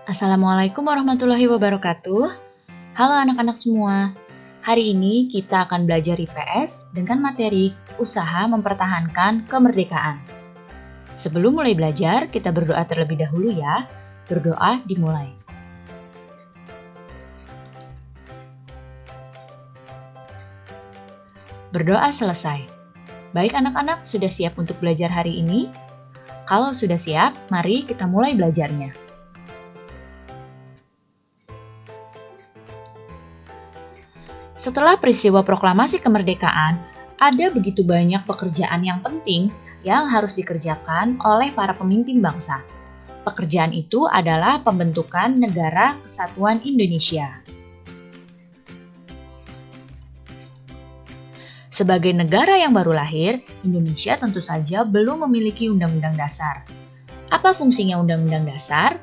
Assalamualaikum warahmatullahi wabarakatuh. Halo anak-anak semua. Hari ini kita akan belajar IPS dengan materi usaha mempertahankan kemerdekaan. Sebelum mulai belajar, kita berdoa terlebih dahulu ya. Berdoa dimulai. Berdoa selesai. Baik anak-anak, sudah siap untuk belajar hari ini? Kalau sudah siap, mari kita mulai belajarnya. Setelah peristiwa proklamasi kemerdekaan, ada begitu banyak pekerjaan yang penting yang harus dikerjakan oleh para pemimpin bangsa. Pekerjaan itu adalah pembentukan Negara Kesatuan Indonesia. Sebagai negara yang baru lahir, Indonesia tentu saja belum memiliki Undang-Undang Dasar. Apa fungsinya Undang-Undang Dasar?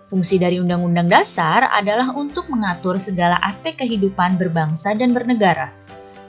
Fungsi dari Undang-Undang Dasar adalah untuk mengatur segala aspek kehidupan berbangsa dan bernegara.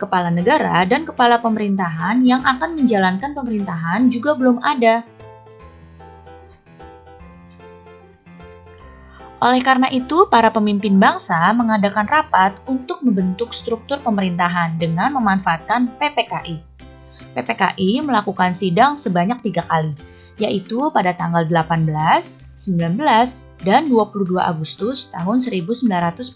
Kepala negara dan kepala pemerintahan yang akan menjalankan pemerintahan juga belum ada. Oleh karena itu, para pemimpin bangsa mengadakan rapat untuk membentuk struktur pemerintahan dengan memanfaatkan PPKI. PPKI melakukan sidang sebanyak 3 kali, yaitu pada tanggal 18, 19, dan 22 Agustus tahun 1945.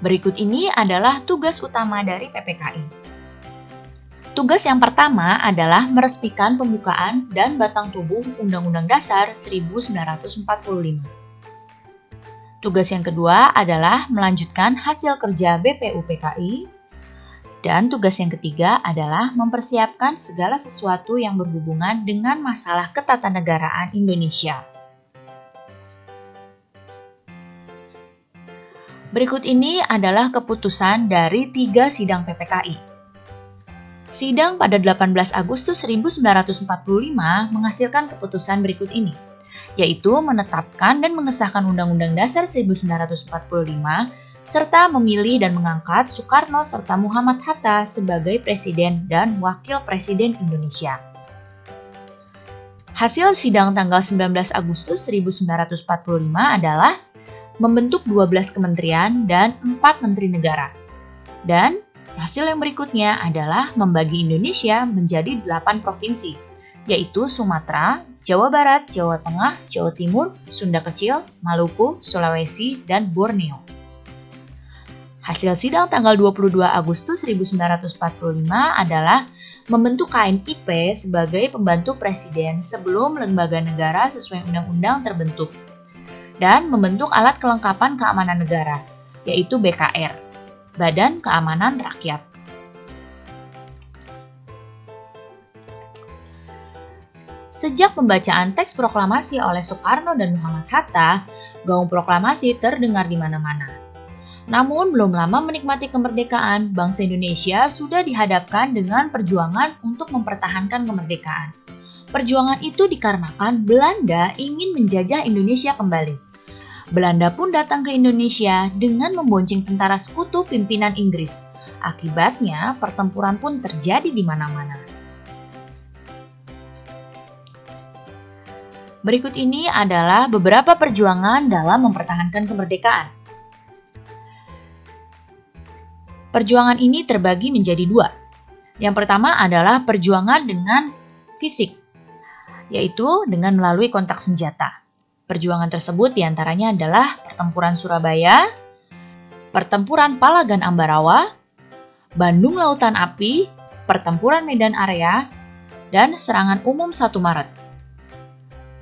Berikut ini adalah tugas utama dari PPKI. Tugas yang pertama adalah meresmikan pembukaan dan batang tubuh Undang-Undang Dasar 1945. Tugas yang kedua adalah melanjutkan hasil kerja BPUPKI. Dan tugas yang ketiga adalah mempersiapkan segala sesuatu yang berhubungan dengan masalah ketatanegaraan Indonesia. Berikut ini adalah keputusan dari 3 sidang PPKI. Sidang pada 18 Agustus 1945 menghasilkan keputusan berikut ini, yaitu menetapkan dan mengesahkan Undang-Undang Dasar 1945 serta memilih dan mengangkat Soekarno serta Muhammad Hatta sebagai Presiden dan Wakil Presiden Indonesia. Hasil sidang tanggal 19 Agustus 1945 adalah membentuk 12 kementerian dan 4 menteri negara. Dan hasil yang berikutnya adalah membagi Indonesia menjadi 8 provinsi, yaitu Sumatera, Jawa Barat, Jawa Tengah, Jawa Timur, Sunda Kecil, Maluku, Sulawesi, dan Borneo. Hasil sidang tanggal 22 Agustus 1945 adalah membentuk KNIP sebagai pembantu presiden sebelum lembaga negara sesuai undang-undang terbentuk, dan membentuk alat kelengkapan keamanan negara, yaitu BKR. Badan Keamanan Rakyat. Sejak pembacaan teks proklamasi oleh Soekarno dan Muhammad Hatta, gaung proklamasi terdengar di mana-mana. Namun, belum lama menikmati kemerdekaan, bangsa Indonesia sudah dihadapkan dengan perjuangan untuk mempertahankan kemerdekaan. Perjuangan itu dikarenakan Belanda ingin menjajah Indonesia kembali. Belanda pun datang ke Indonesia dengan membonceng tentara sekutu pimpinan Inggris. Akibatnya, pertempuran pun terjadi di mana-mana. Berikut ini adalah beberapa perjuangan dalam mempertahankan kemerdekaan. Perjuangan ini terbagi menjadi 2. Yang pertama adalah perjuangan dengan fisik, yaitu dengan melalui kontak senjata. Perjuangan tersebut diantaranya adalah Pertempuran Surabaya, Pertempuran Palagan Ambarawa, Bandung Lautan Api, Pertempuran Medan Area, dan Serangan Umum 1 Maret.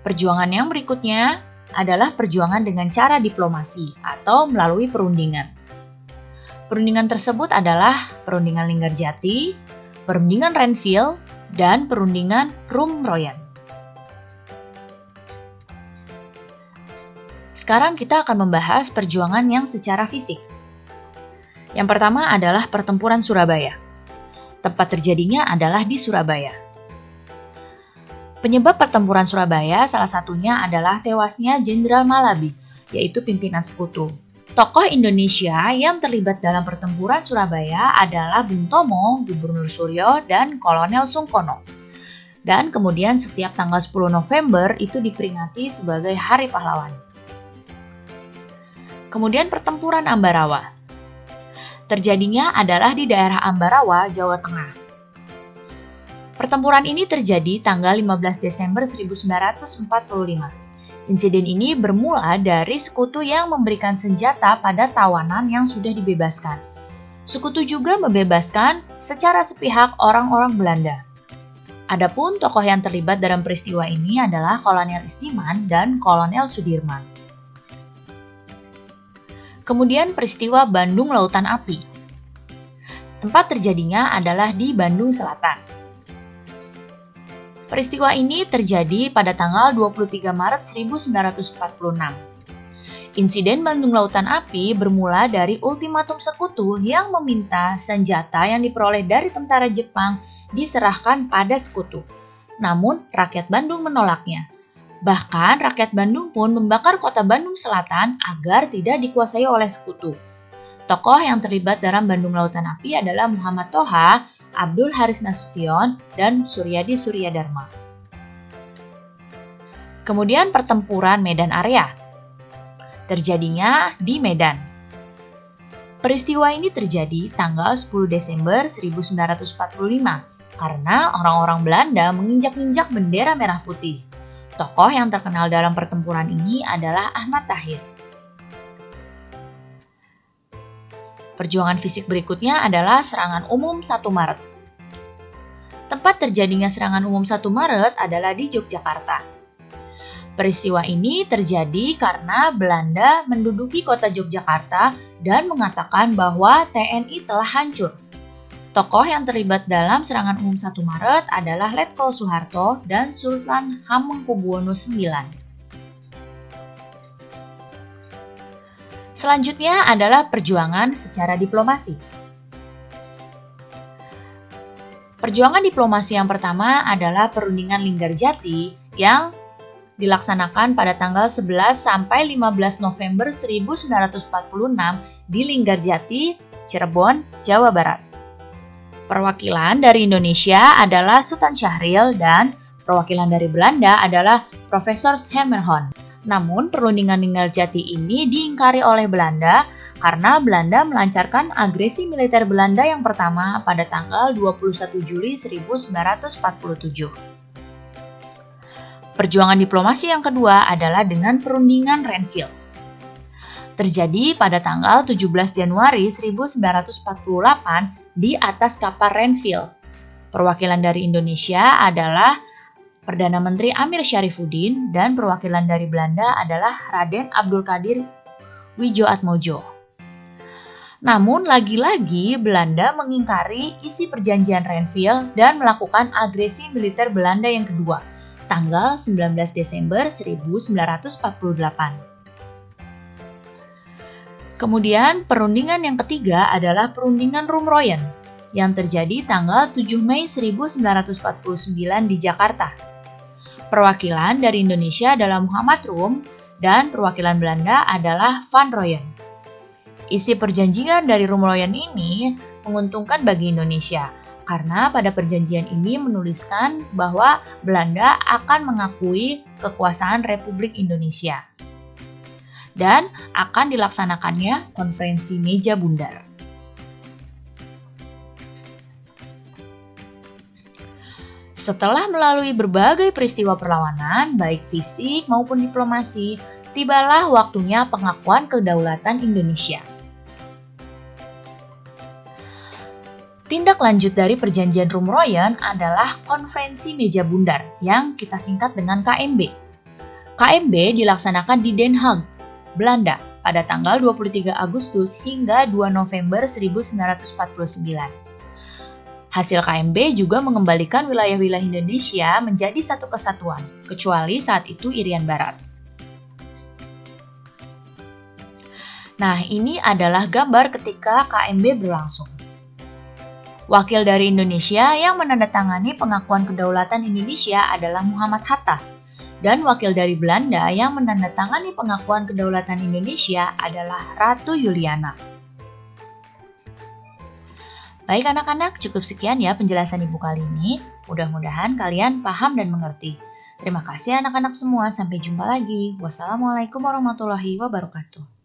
Perjuangan yang berikutnya adalah perjuangan dengan cara diplomasi atau melalui perundingan. Perundingan tersebut adalah Perundingan Linggarjati, Perundingan Renville, dan Perundingan Rum-Royan. Sekarang kita akan membahas perjuangan yang secara fisik. Yang pertama adalah Pertempuran Surabaya. Tempat terjadinya adalah di Surabaya. Penyebab pertempuran Surabaya salah satunya adalah tewasnya Jenderal Malabi, yaitu pimpinan sekutu. Tokoh Indonesia yang terlibat dalam pertempuran Surabaya adalah Bung Tomo, Gubernur Suryo, dan Kolonel Sungkono. Dan kemudian setiap tanggal 10 November itu diperingati sebagai Hari Pahlawan. Kemudian pertempuran Ambarawa. Terjadinya adalah di daerah Ambarawa, Jawa Tengah. Pertempuran ini terjadi tanggal 15 Desember 1945. Insiden ini bermula dari sekutu yang memberikan senjata pada tawanan yang sudah dibebaskan. Sekutu juga membebaskan secara sepihak orang-orang Belanda. Adapun tokoh yang terlibat dalam peristiwa ini adalah Kolonel Istiman dan Kolonel Sudirman. Kemudian peristiwa Bandung Lautan Api. Tempat terjadinya adalah di Bandung Selatan. Peristiwa ini terjadi pada tanggal 23 Maret 1946. Insiden Bandung Lautan Api bermula dari ultimatum sekutu yang meminta senjata yang diperoleh dari tentara Jepang diserahkan pada sekutu. Namun, rakyat Bandung menolaknya. Bahkan, rakyat Bandung pun membakar kota Bandung Selatan agar tidak dikuasai oleh sekutu. Tokoh yang terlibat dalam Bandung Lautan Api adalah Muhammad Toha, Abdul Haris Nasution, dan Suryadi Suryadharma. Kemudian pertempuran Medan Area. Terjadinya di Medan. Peristiwa ini terjadi tanggal 10 Desember 1945 karena orang-orang Belanda menginjak-injak bendera merah putih. Tokoh yang terkenal dalam pertempuran ini adalah Ahmad Tahir. Perjuangan fisik berikutnya adalah serangan umum 1 Maret. Tempat terjadinya serangan umum 1 Maret adalah di Yogyakarta. Peristiwa ini terjadi karena Belanda menduduki kota Yogyakarta dan mengatakan bahwa TNI telah hancur. Tokoh yang terlibat dalam serangan umum 1 Maret adalah Letkol Soeharto dan Sultan Hamengkubuwono IX. Selanjutnya adalah perjuangan secara diplomasi. Perjuangan diplomasi yang pertama adalah perundingan Linggarjati yang dilaksanakan pada tanggal 11 sampai 15 November 1946 di Linggarjati, Cirebon, Jawa Barat. Perwakilan dari Indonesia adalah Sultan Syahrir dan perwakilan dari Belanda adalah Profesor Schemerhon. Namun, perundingan Linggarjati ini diingkari oleh Belanda karena Belanda melancarkan agresi militer Belanda yang pertama pada tanggal 21 Juli 1947. Perjuangan diplomasi yang kedua adalah dengan perundingan Renville. Terjadi pada tanggal 17 Januari 1948 di atas kapal Renville. Perwakilan dari Indonesia adalah Perdana Menteri Amir Syarifuddin dan perwakilan dari Belanda adalah Raden Abdul Qadir Widjoatmojo. Namun lagi-lagi Belanda mengingkari isi perjanjian Renville dan melakukan agresi militer Belanda yang kedua, tanggal 19 Desember 1948. Kemudian perundingan yang ketiga adalah perundingan Rumroyen yang terjadi tanggal 7 Mei 1949 di Jakarta. Perwakilan dari Indonesia adalah Muhammad Rum dan perwakilan Belanda adalah Van Rooyen. Isi perjanjian dari Rumroyen ini menguntungkan bagi Indonesia karena pada perjanjian ini menuliskan bahwa Belanda akan mengakui kekuasaan Republik Indonesia dan akan dilaksanakannya konferensi meja bundar. Setelah melalui berbagai peristiwa perlawanan, baik fisik maupun diplomasi, tibalah waktunya pengakuan kedaulatan Indonesia. Tindak lanjut dari perjanjian Rumroyen adalah konferensi meja bundar yang kita singkat dengan KMB. KMB dilaksanakan di Den Haag, Belanda pada tanggal 23 Agustus hingga 2 November 1949. Hasil KMB juga mengembalikan wilayah-wilayah Indonesia menjadi satu kesatuan, kecuali saat itu Irian Barat. Nah, ini adalah gambar ketika KMB berlangsung. Wakil dari Indonesia yang menandatangani pengakuan kedaulatan Indonesia adalah Muhammad Hatta. Dan wakil dari Belanda yang menandatangani pengakuan kedaulatan Indonesia adalah Ratu Juliana. Baik anak-anak, cukup sekian ya penjelasan Ibu kali ini. Mudah-mudahan kalian paham dan mengerti. Terima kasih anak-anak semua, sampai jumpa lagi. Wassalamualaikum warahmatullahi wabarakatuh.